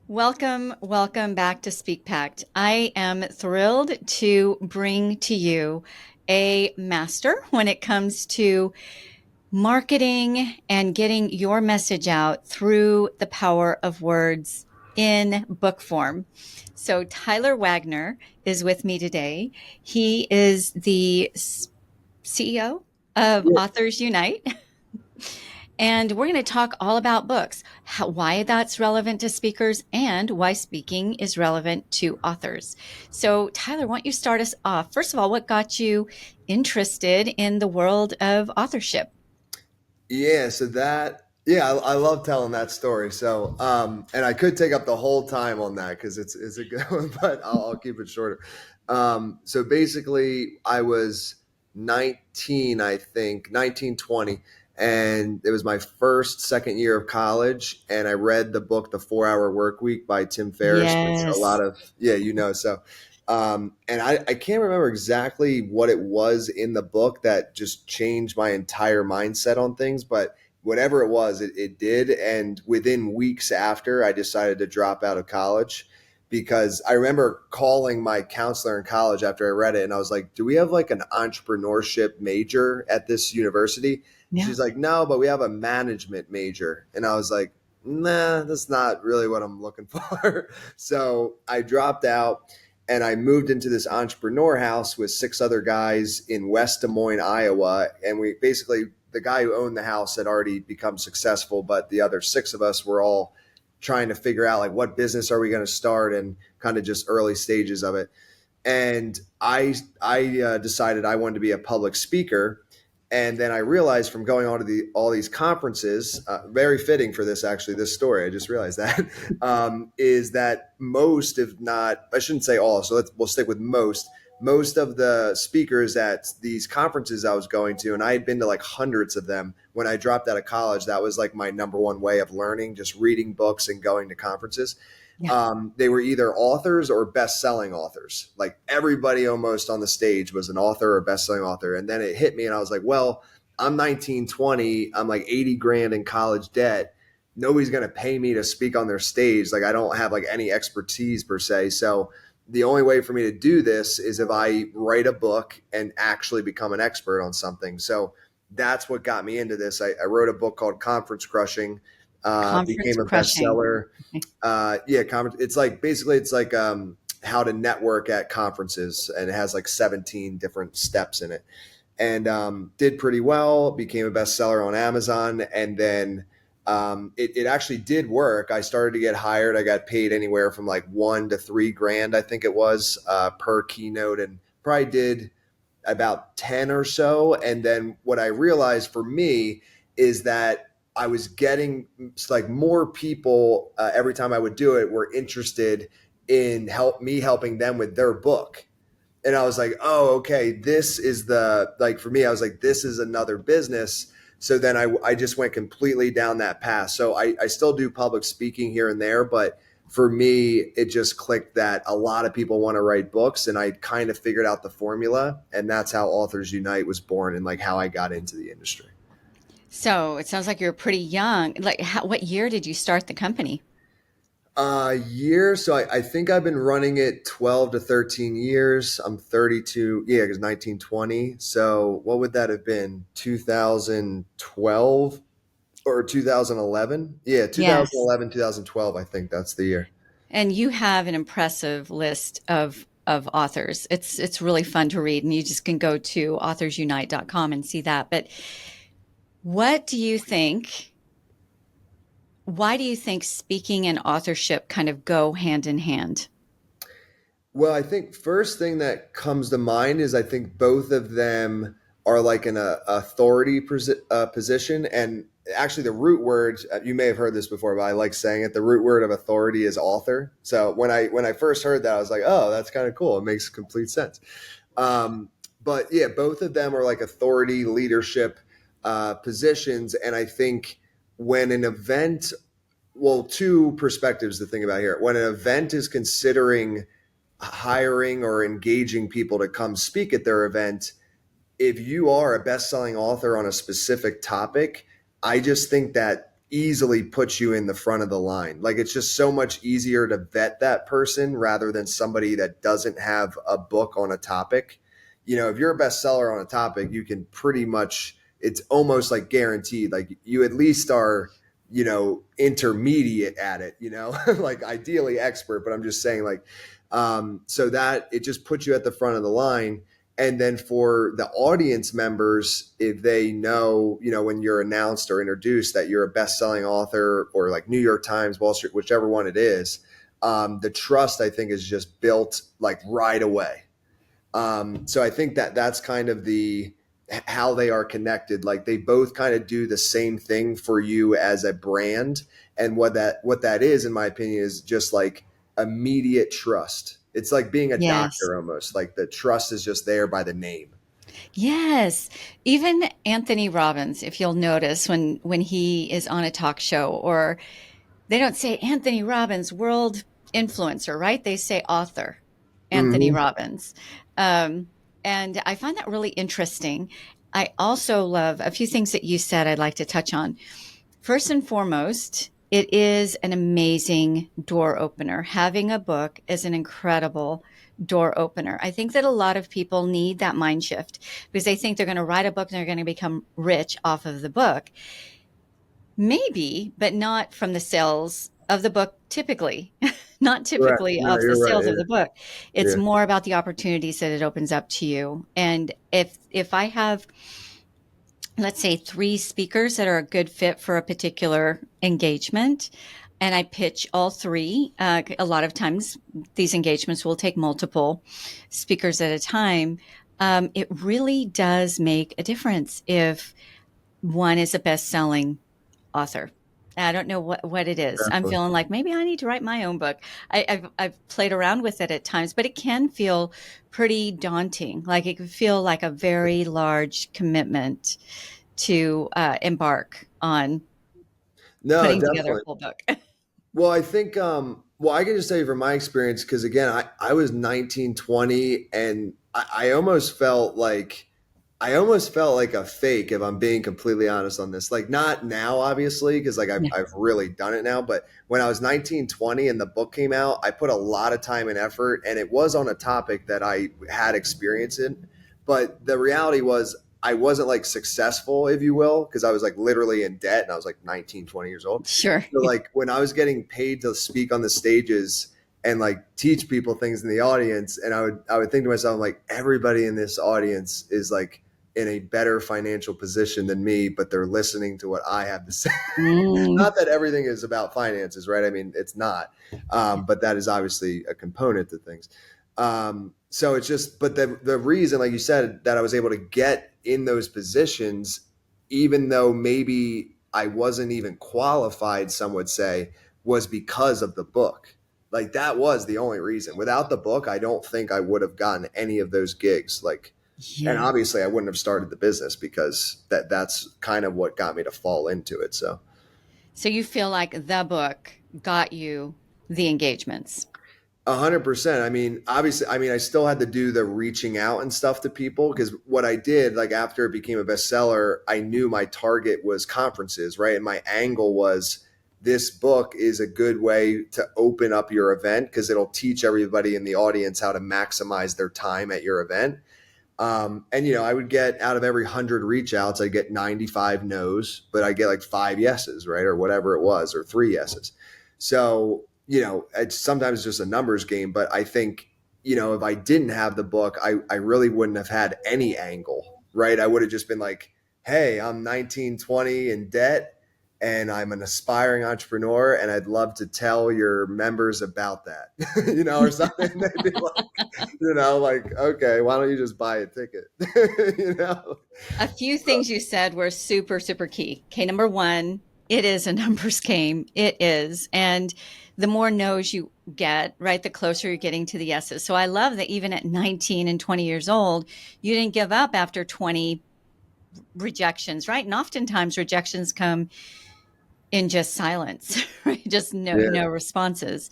Welcome back to Speak Pact. I am thrilled to bring to you a master when it comes to marketing and getting your message out through the power of words in book form. So, Tyler Wagner is with me today. He is the CEO of Yeah. Authors Unite. And we're going to talk all about books, why that's relevant to speakers, and why speaking is relevant to authors. So, Tyler, why don't you start us off? First of all, what got you interested in the world of authorship? I love telling that story. And I could take up the whole time on that because it's a good one, but I'll keep it shorter. So basically, I was 19, I think, 19, 20, and it was my second year of college. And I read the book, The 4 Hour Work Week by Tim Ferriss, which a lot Yes. of, yeah, and I can't remember exactly what it was in the book that just changed my entire mindset on things, but whatever it was, it did. And within weeks after, I decided to drop out of college because I remember calling my counselor in college after I read it. And I was like, do we have like an entrepreneurship major at this university? And Yeah. she's like, no, but we have a management major. And I was like, nah, that's not really what I'm looking for. So I dropped out and I moved into this entrepreneur house with six other guys in West Des Moines, Iowa. And we basically, the guy who owned the house had already become successful, but the other six of us were all trying to figure out like what business are we going to start and kind of just early stages of it. And I decided I wanted to be a public speaker. And then I realized from going on to all these conferences, very fitting for this actually, this story, I just realized that, is that most, if not, I shouldn't say all, so we'll stick with most of the speakers at these conferences I was going to, and I had been to like hundreds of them when I dropped out of college. That was like my number one way of learning, just reading books and going to conferences. Yeah. They were either authors or best-selling authors. Like everybody almost on the stage was an author or best-selling author. And then it hit me and I was like, well, I'm 19, 20. I'm like 80 grand in college debt. Nobody's going to pay me to speak on their stage. Like I don't have like any expertise per se. So the only way for me to do this is if I write a book and actually become an expert on something. So that's what got me into this. I wrote a book called Conference Crushing, Conference became a crushing. bestseller. Conference. It's like how to network at conferences, and it has like 17 different steps in it. And did pretty well. Became a bestseller on Amazon, and then it actually did work. I started to get hired. I got paid anywhere from like 1 to 3 grand, I think it was, per keynote, and probably did about 10 or so. And then what I realized for me is that I was getting like more people every time I would do it were interested in helping them with their book. And I was like, oh, okay, this is like for me, I was like, this is another business. So then I just went completely down that path. So I still do public speaking here and there, but for me, it just clicked that a lot of people want to write books, and I kind of figured out the formula, and that's how Authors Unite was born, and like how I got into the industry. So it sounds like you're pretty young. Like, what year did you start the company? Year. So I think I've been running it 12 to 13 years. I'm 32. Yeah, because 1920. So what would that have been? 2012 or 2011? Yeah, Yes. 2011, 2012. I think that's the year. And you have an impressive list of authors. It's really fun to read, and you just can go to authorsunite.com and see that. But what do you think? Why do you think speaking and authorship kind of go hand in hand? Well, I think first thing that comes to mind is I think both of them are like an authority position. And actually, the root word, you may have heard this before, but I like saying it. The root word of authority is author. So when I first heard that, I was like, oh, that's kind of cool. It makes complete sense. But yeah, both of them are like authority leadership positions. And I think when an event, well, two perspectives to think about here. When an event is considering hiring or engaging people to come speak at their event, if you are a best-selling author on a specific topic, I just think that easily puts you in the front of the line. Like it's just so much easier to vet that person rather than somebody that doesn't have a book on a topic. You know, if you're a bestseller on a topic, you can pretty much, it's almost like guaranteed. Like you at least are, you know, intermediate at it, you know, like ideally expert, but I'm just saying like, so that it just puts you at the front of the line. And then for the audience members, if they know, you know, when you're announced or introduced that you're a best-selling author or like New York Times, Wall Street, whichever one it is, the trust I think is just built like right away. So I think that that's kind of the how they are connected. Like they both kind of do the same thing for you as a brand, and what that is, in my opinion, is just like immediate trust. It's like being a Yes. doctor almost. Like the trust is just there by the name. Yes. Even Anthony Robbins, if you'll notice when he is on a talk show, or they don't say Anthony Robbins, world influencer, right? They say author Anthony Mm-hmm. Robbins. Um, and I find that really interesting. I also love a few things that you said I'd like to touch on. First and foremost, it is an amazing door opener. Having a book is an incredible door opener. I think that a lot of people need that mind shift because they think they're going to write a book and they're going to become rich off of the book. Maybe, but not from the sales of the book typically, not Correct. typically No, of the you're right. sales of the book. Yeah. It's Yeah. more about the opportunities that it opens up to you. And if I have, let's say, three speakers that are a good fit for a particular engagement, and I pitch all three, a lot of times these engagements will take multiple speakers at a time. It really does make a difference if one is a best-selling author. I don't know what it is. I'm Definitely. feeling like maybe I need to write my own book. I've played around with it at times, but it can feel pretty daunting. Like it can feel like a very large commitment to embark on No, putting together a definitely. full book. Well, I think, well, I can just tell you from my experience, because again, I was 19, 20, and I almost felt like a fake, if I'm being completely honest on this. Like, not now, obviously, because like Yeah. I've really done it now. But when I was 19, 20, and the book came out, I put a lot of time and effort, and it was on a topic that I had experience in. But the reality was, I wasn't like successful, if you will, because I was like literally in debt and I was like 19, 20 years old. Sure. So like when I was getting paid to speak on the stages and like teach people things in the audience, and I would think to myself, like, everybody in this audience is like in a better financial position than me, but they're listening to what I have to say. Mm, Not that everything is about finances, right? I mean, it's not, but that is obviously a component to things. So it's just, but the reason, like you said, that I was able to get in those positions, even though maybe I wasn't even qualified, some would say, was because of the book. Like that was the only reason. Without the book, I don't think I would have gotten any of those gigs. Like, and yeah. obviously I wouldn't have started the business because that's kind of what got me to fall into it. So So you feel like the book got you the engagements. 100%. I mean, obviously, I mean, I still had to do the reaching out and stuff to people because what I did, like after it became a bestseller, I knew my target was conferences, right? And my angle was this book is a good way to open up your event because it'll teach everybody in the audience how to maximize their time at your event. And you know, I would get out of every 100 reach outs, I get 95 no's, but I get like 5 yeses, right? Or whatever it was, or 3 yeses. So, you know, it's sometimes just a numbers game, but I think, you know, if I didn't have the book, I really wouldn't have had any angle, right? I would have just been like, hey, I'm 19, 20 in debt and I'm an aspiring entrepreneur and I'd love to tell your members about that, you know, or something. They'd be like, you know, like, okay, why don't you just buy a ticket? You know? A few things you said were super, super key. Okay, number one, it is a numbers game. It is. And the more no's you get, right, the closer you're getting to the yeses. So I love that even at 19 and 20 years old, you didn't give up after 20 rejections, right? And oftentimes rejections come in just silence, right? Just no Yeah. responses.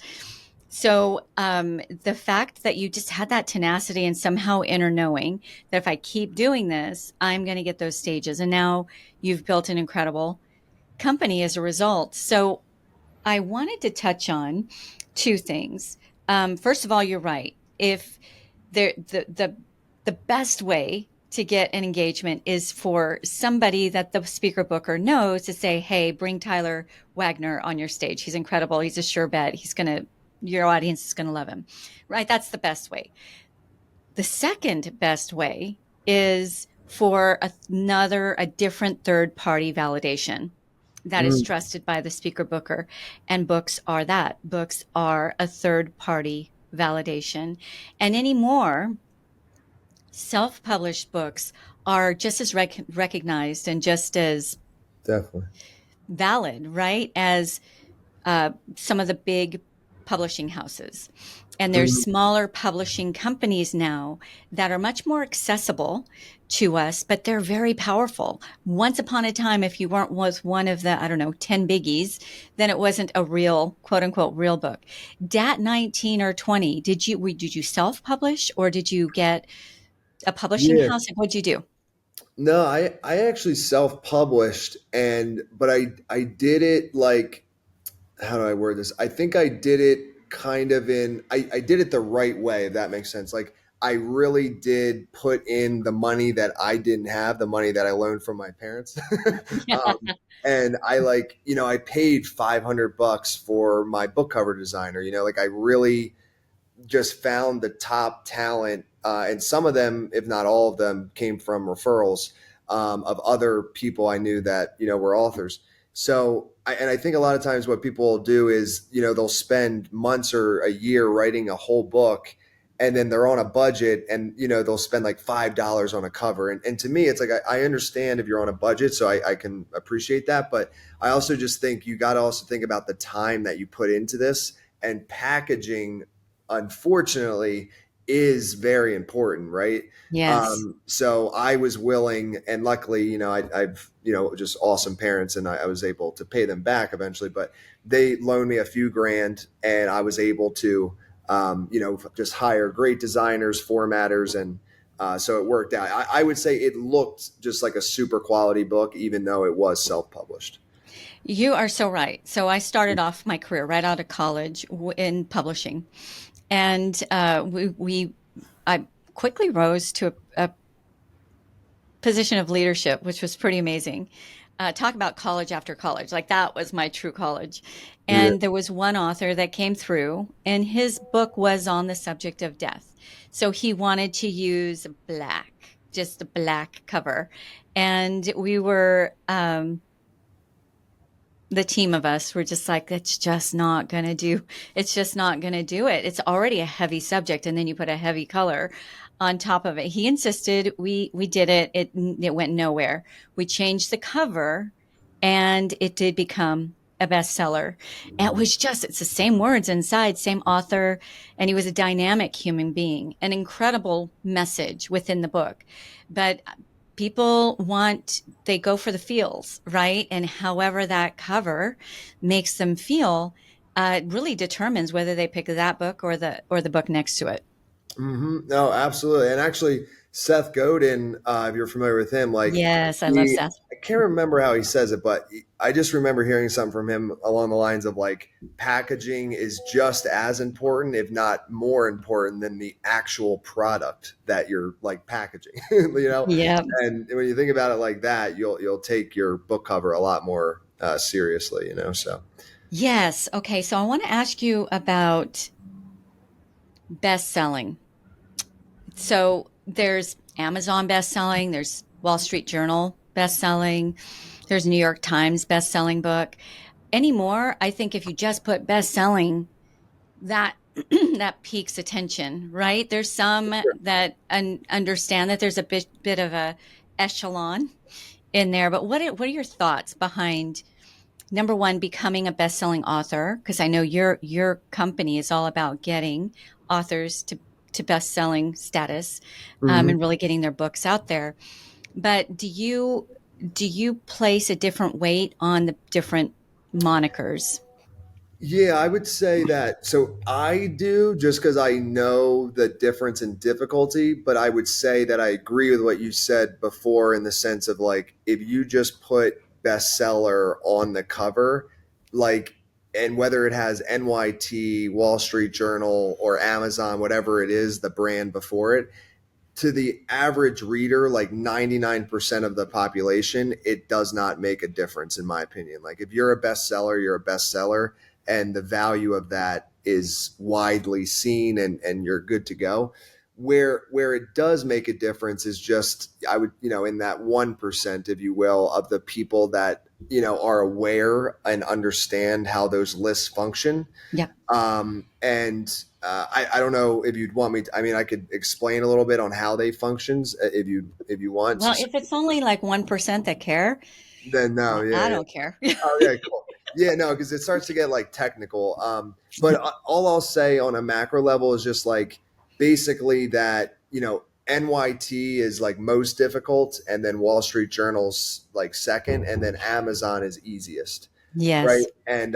So the fact that you just had that tenacity and somehow inner knowing that if I keep doing this, I'm going to get those stages. And now you've built an incredible company as a result. So I wanted to touch on two things. First of all, you're right. If the best way to get an engagement is for somebody that the speaker booker knows to say, "Hey, bring Tyler Wagner on your stage. He's incredible. He's a sure bet. Your audience is gonna love him." Right? That's the best way. The second best way is for a different third party validation that is Mm, trusted by the speaker booker. And books are that. Books are a third party validation. And anymore, self published books are just as recognized and just as definitely. valid, right, as some of the big publishing houses. And there's Mm, smaller publishing companies now that are much more accessible to us, but they're very powerful. Once upon a time, if you weren't was one of the, I don't know, 10 biggies, then it wasn't a real, quote unquote, real book. Dat 19 or 20, did you self-publish or did you get a publishing yeah. house? Like, what'd you do? No, I actually self-published but I did it like, how do I word this? I think I did it kind of I did it the right way, if that makes sense. Like I really did put in the money that I didn't have, the money that I loaned from my parents. And I like, I paid $500 for my book cover designer, like I really just found the top talent, and some of them, if not all of them, came from referrals of other people I knew that were authors. So, and I think a lot of times what people will do is they'll spend months or a year writing a whole book, and then they're on a budget, and they'll spend like $5 on a cover. And to me, it's like I understand if you're on a budget, so I can appreciate that, but I also just think you got to also think about the time that you put into this, and packaging unfortunately is very important, right? Yes. So I was willing, and luckily, I've just awesome parents, and I was able to pay them back eventually. But they loaned me a few grand, and I was able to, just hire great designers, formatters, and so it worked out. I would say it looked just like a super quality book, even though it was self-published. You are so right. So I started off my career right out of college in publishing, and I quickly rose to a position of leadership, which was pretty amazing. Talk about college after college, like that was my true college. Yeah. And there was one author that came through, and his book was on the subject of death. So he wanted to use black, just a black cover, and we were. The team of us were just like, it's just not going to do it. It's already a heavy subject. And then you put a heavy color on top of it. He insisted we did it. It went nowhere. We changed the cover and it did become a bestseller. And it's the same words inside, same author. And he was a dynamic human being, an incredible message within the book. But they go for the feels, right? And however that cover makes them feel, really determines whether they pick that book or the book next to it. No, absolutely. And actually, Seth Godin, if you're familiar with him, like Yes, I love Seth. I can't remember how he says it, but I just remember hearing something from him along the lines of like packaging is just as important, if not more important, than the actual product that you're like packaging. Yeah. And when you think about it like that, you'll take your book cover a lot more seriously. So. Yes. Okay. So I want to ask you about best selling. So there's Amazon best selling, there's Wall Street Journal best selling, there's New York Times best selling book. Anymore, I think if you just put best selling, that that piques attention, right? There's some that understand that there's a bit of a echelon in there, but what are your thoughts behind number one, becoming a best-selling author? Because I know your company is all about getting authors to best-selling status, and really getting their books out there. But do you place a different weight on the different monikers? Yeah, I would say that. So I do just because I know the difference in difficulty, but I would say that I agree with what you said before in the sense of like, if you just put bestseller on the cover, like, and whether it has NYT, Wall Street Journal, or Amazon, whatever it is, the brand before it, to the average reader, like 99% of the population, it does not make a difference, in my opinion. Like, if you're a bestseller, you're a bestseller, and the value of that is widely seen, and you're good to go. Where it does make a difference is just, I would, in that 1%, if you will, of the people that, are aware and understand how those lists function. Yeah. I don't know if you'd want me to, I mean, I could explain a little bit on how they functions, if you want. Well, if it's only like 1% that care, Then no, I yeah, yeah. don't care. Oh yeah, cool. Yeah, no, because it starts to get like technical. But all I'll say on a macro level is just like, basically that, NYT is like most difficult, and then Wall Street Journal's like second, and then Amazon is easiest, right? Yes. And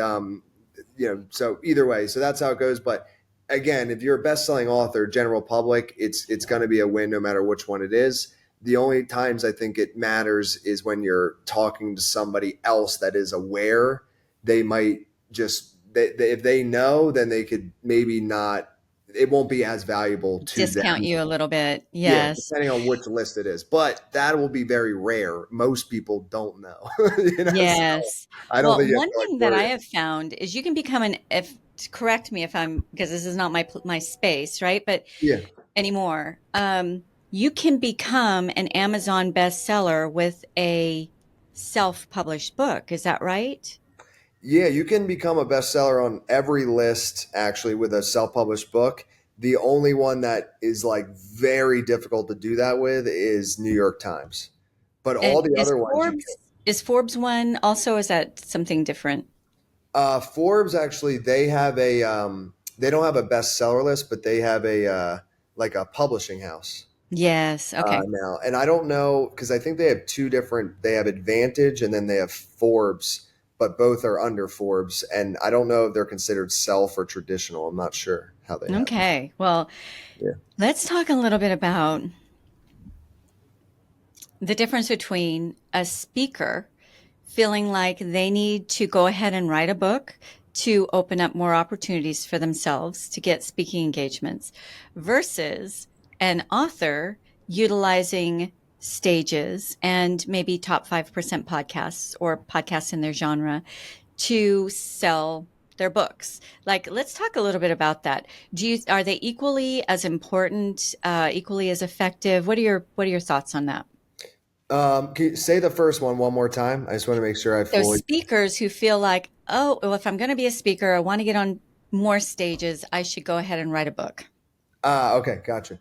so either way, so that's how it goes. But again, if you're a best-selling author, general public, it's going to be a win no matter which one it is. The only times I think it matters is when you're talking to somebody else that is aware. They might just, if they know, then they could maybe not. It won't be as valuable to Discount them. you a little bit. Yeah, Yes. depending on which list it is, but that will be very rare. Most people don't know. So Yes. I don't Well, think you have one to like thing that I worry. have found is you can become if correct me if I'm, because this is not my space, right? But Yeah. anymore, you can become an Amazon bestseller with a self-published book. Is that right? Yeah, you can become a bestseller on every list actually with a self-published book. The only one that is like very difficult to do that with is New York Times. But all And the other ones you can. Is Forbes one also? Is that something different? Forbes actually, they don't have a bestseller list, but they have a like a publishing house Yes. Okay. now. And I don't know, because I think they have two different. They have Advantage and then they have Forbes, but both are under Forbes. And I don't know if they're considered self or traditional. I'm not sure how they have it. Okay. Well, Yeah. let's talk a little bit about the difference between a speaker feeling like they need to go ahead and write a book to open up more opportunities for themselves to get speaking engagements versus an author utilizing stages and maybe top 5% podcasts or podcasts in their genre to sell their books. Like, let's talk a little bit about that. Are they equally as important, equally as effective? What are your thoughts on that? Can you say the first one more time? I just want to make sure I There's fully. speakers who feel like, oh, well, if I'm going to be a speaker, I want to get on more stages, I should go ahead and write a book. Okay, gotcha.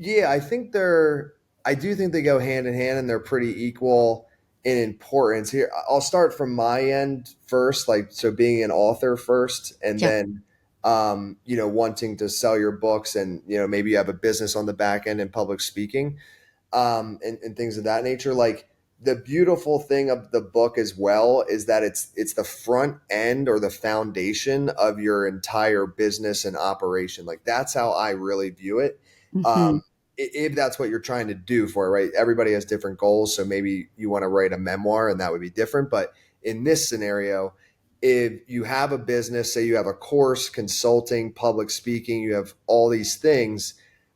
Yeah, I do think they go hand in hand, and they're pretty equal in importance. Here, I'll start from my end first, like, so being an author first, and Yeah. then, wanting to sell your books, and, maybe you have a business on the back end in public speaking, and things of that nature. Like, the beautiful thing of the book as well is that it's the front end or the foundation of your entire business and operation. Like, that's how I really view it. Hmm. Um, if that's what you're trying to do for it, right? Everybody has different goals, so maybe you want to write a memoir, and that would be different. But in this scenario, if you have a business, say you have a course, consulting, public speaking, you have all these things,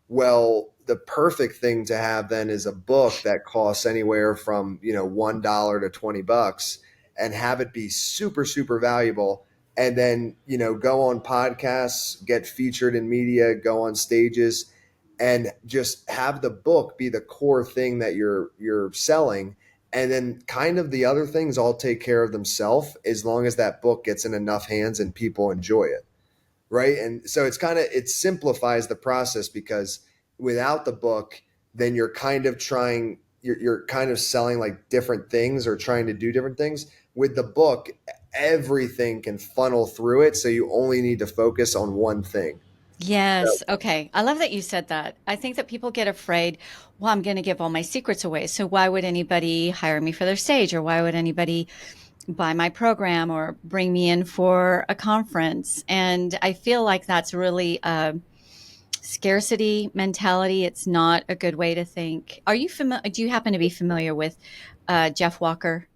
well, the perfect thing to have then is a book that costs anywhere from, $1 to $20, and have it be super, super valuable. And then, go on podcasts, get featured in media, go on stages, and just have the book be the core thing that you're selling. And then kind of the other things all take care of themselves, as long as that book gets in enough hands and people enjoy it, right? And so it simplifies the process, because without the book, then you're kind of selling like different things or trying to do different things. With the book, everything can funnel through it, so you only need to focus on one thing. So, Yes. Okay. I love that you said that. I think that people get afraid, well, I'm going to give all my secrets away. So why would anybody hire me for their stage, or why would anybody buy my program or bring me in for a conference? And I feel like that's really a scarcity mentality. It's not a good way to think. Are you familiar? Do you happen to be familiar with Jeff Walker?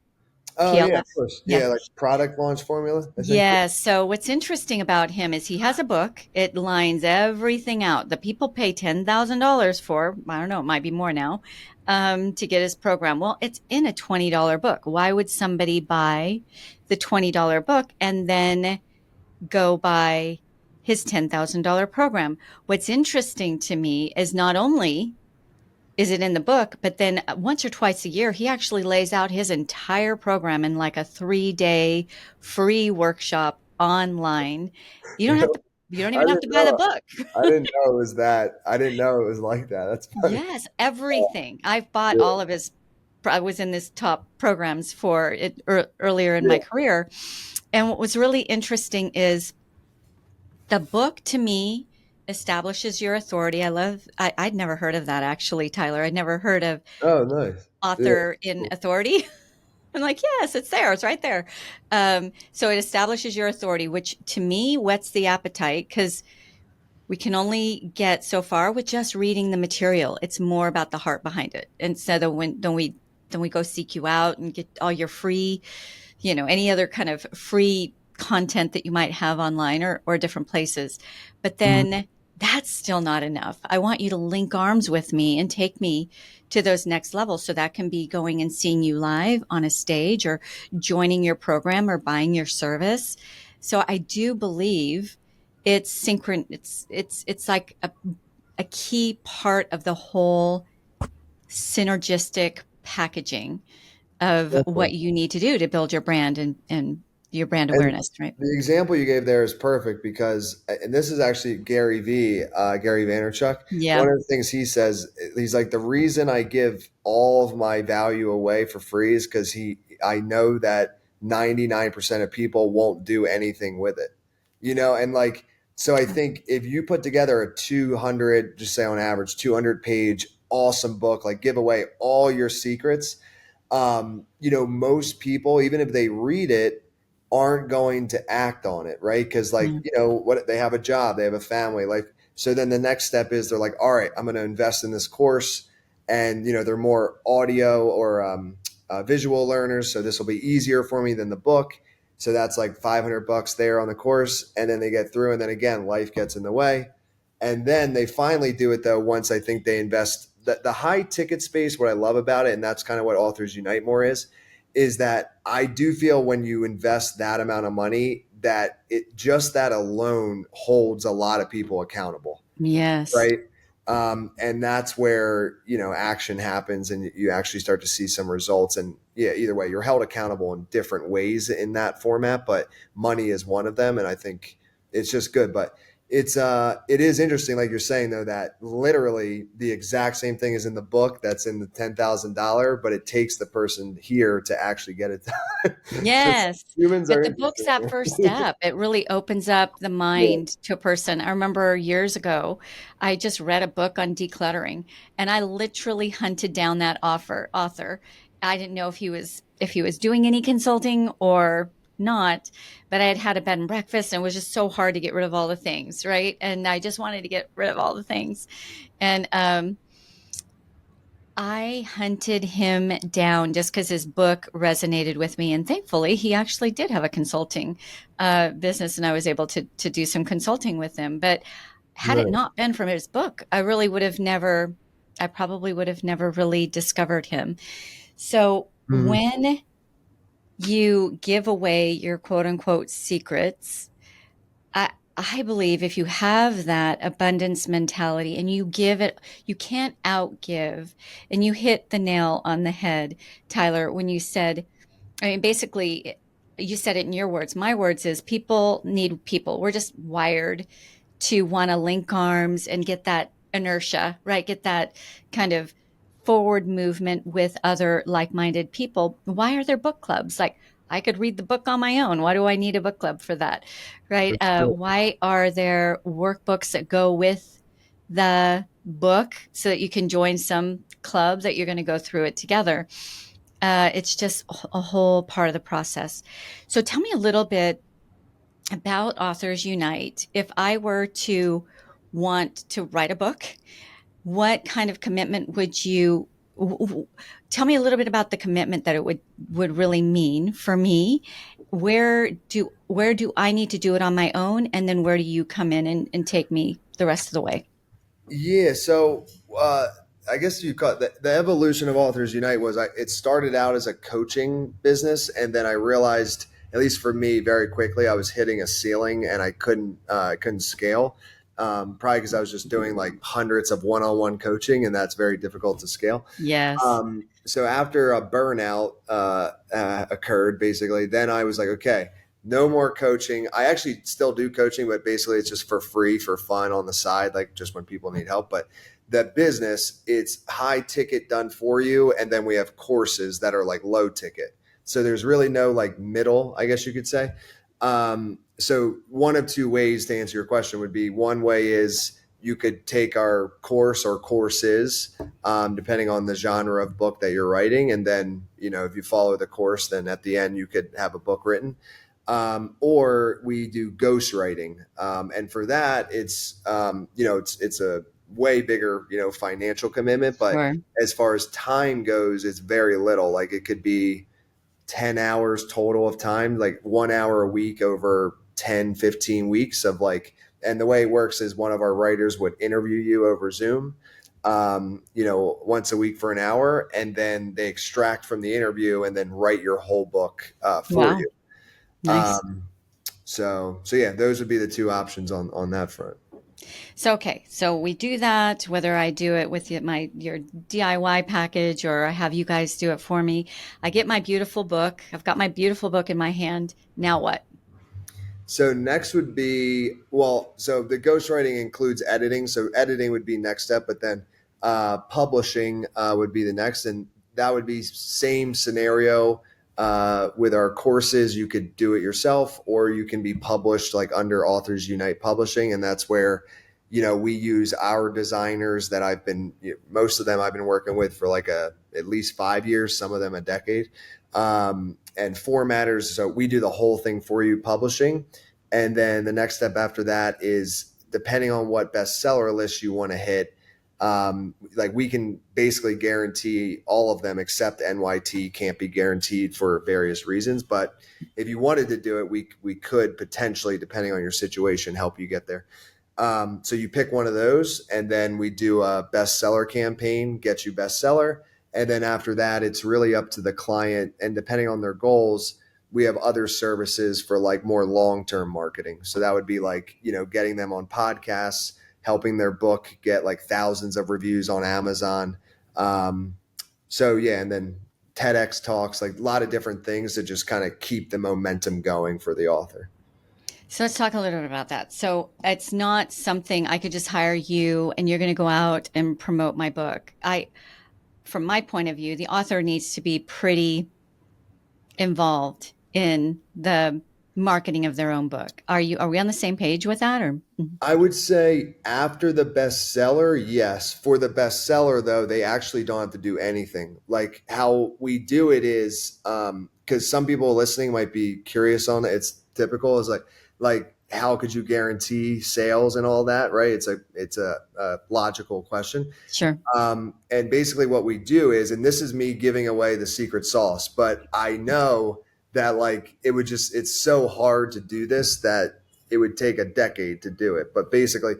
Oh yeah, of PLF. course. Yeah. Yeah, like product launch formula, I think. Yes. So what's interesting about him is he has a book. It lines everything out that people pay $10,000 for. I don't know, it might be more now, to get his program. Well, it's in a $20 book. Why would somebody buy the $20 book and then go buy his $10,000 program? What's interesting to me is not only is it in the book, but then once or twice a year, he actually lays out his entire program in like a 3 day free workshop online. You don't have to, you don't I even have didn't to buy the know. book. I didn't know it was that. I didn't know it was like that. That's funny. Yes, everything. I've bought Yeah, all of his, I was in his top programs for it earlier in my yeah. career. And what was really interesting is the book to me establishes your authority. I'd never heard of that actually, Tyler. I'd never heard of Oh, nice. Yeah. author in authority. I'm like, yes, it's there. It's right there. So it establishes your authority, which to me whets the appetite because we can only get so far with just reading the material. It's more about the heart behind it. And so then we go seek you out and get all your free, any other kind of free content that you might have online or different places. But Mhm. then that's still not enough. I want you to link arms with me and take me to those next levels. So that can be going and seeing you live on a stage or joining your program or buying your service. So I do believe it's synchron. It's like a key part of the whole synergistic packaging of what Definitely. you need to do to build your brand and your brand And awareness, right? the example you gave there is perfect because, and this is actually Gary V, Gary Vaynerchuk. Yeah. One of the things he says, he's like, the reason I give all of my value away for free is because I know that 99% of people won't do anything with it, and like, so I think if you put together a 200, just say on average, 200-page awesome book, like give away all your secrets, most people, even if they read it, aren't going to act on it, right? Because like, Yeah. what they have a job, they have a family, like so then the next step is they're like, all right, I'm going to invest in this course, and they're more audio or visual learners, so this will be easier for me than the book. So that's like $500 there on the course, and then they get through, and then again, life gets in the way, and then they finally do it though once I think they invest the high ticket space. What I love about it, and that's kind of what Authors Unite more is that I do feel when you invest that amount of money that it just that alone holds a lot of people accountable, Yes. right? And that's where action happens, and you actually start to see some results. And yeah, either way, you're held accountable in different ways in that format, but money is one of them, and I think it's just good. But it is interesting, like you're saying though, that literally the exact same thing is in the book that's in the $10,000, but it takes the person here to actually get it done. Just Yes. humans But are the book's interesting. that first step. It really opens up the Yeah. mind to a person. I remember years ago, I just read a book on decluttering and I literally hunted down that author. I didn't know if he was doing any consulting or not, but I had had a bed and breakfast and it was just so hard to get rid of all the things, right? And I just wanted to get rid of all the things. And I hunted him down just because his book resonated with me. And thankfully, he actually did have a consulting business, and I was able to do some consulting with him. But had it Right. not been for his book, I probably would have never really discovered him. So Mhm. when you give away your quote unquote secrets, I believe if you have that abundance mentality and you give it, you can't outgive. And you hit the nail on the head, Tyler, when you said, I mean, basically, you said it in your words. My words is people need people. We're just wired to want to link arms and get that inertia, right? Get that kind of forward movement with other like minded people. Why are there book clubs? Like, I could read the book on my own. Why do I need a book club for that? Right? That's true. Why are there workbooks that go with the book so that you can join some club that you're going to go through it together? It's just a whole part of the process. So tell me a little bit about Authors Unite. If I were to want to write a book, what kind of commitment would you w- w- tell me a little bit about the commitment that it would really mean for me. Where do I need to do it on my own, and then where do you come in and take me the rest of the way? Yeah, so I guess you call it the evolution of Authors Unite was it started out as a coaching business, and then I realized, at least for me, very quickly I was hitting a ceiling and I couldn't scale. Probably because I was just doing like hundreds of one-on-one coaching, and that's very difficult to scale. Yes. So after a burnout occurred, basically, then I was like, okay, no more coaching. I actually still do coaching, but basically it's just for free, for fun on the side, like just when people need help. But the business, it's high ticket done for you. And then we have courses that are like low ticket. So there's really no like middle, I guess you could say. So one of two ways to answer your question would be, one way is you could take our course or courses, depending on the genre of book that you're writing. And then, if you follow the course, then at the end you could have a book written. Or we do ghostwriting. And for that, it's a way bigger, financial commitment. But Sure. as far as time goes, it's very little. Like it could be 10 hours total of time, like 1 hour a week over 10, 15 weeks of like, and the way it works is one of our writers would interview you over Zoom, once a week for an hour, and then they extract from the interview and then write your whole book for Wow. you. Nice. So yeah, those would be the two options on that front. So okay, so we do that, whether I do it with your DIY package or I have you guys do it for me. I get my beautiful book. I've got my beautiful book in my hand. Now what? So next would be, well, so the ghostwriting includes editing. So editing would be next step, but then publishing would be the next. And that would be same scenario with our courses. You could do it yourself, or you can be published like under Authors Unite Publishing. And that's where, we use our designers that most of them I've been working with for like at least 5 years, some of them a decade. And formatters. So we do the whole thing for you, publishing. And then the next step after that is, depending on what bestseller list you want to hit, like we can basically guarantee all of them except NYT can't be guaranteed for various reasons. But if you wanted to do it, we could potentially, depending on your situation, help you get there. So you pick one of those, and then we do a bestseller campaign, get you bestseller. And then after that, it's really up to the client. And depending on their goals, we have other services for like more long-term marketing. So that would be like, getting them on podcasts, helping their book get like thousands of reviews on Amazon. So yeah, and then TEDx talks, like a lot of different things to just kind of keep the momentum going for the author. So let's talk a little bit about that. So it's not something I could just hire you and you're going to go out and promote my book. From my point of view, the author needs to be pretty involved in the marketing of their own book. Are we on the same page with that or? I would say after the bestseller, yes. For the bestseller, though, they actually don't have to do anything. Like how we do it is, because some people listening might be curious on it. It's typical. Is like how could you guarantee sales and all that, right? It's a logical question. Sure. And basically what we do is, and this is me giving away the secret sauce, but I know that like it's so hard to do this that it would take a decade to do it. But basically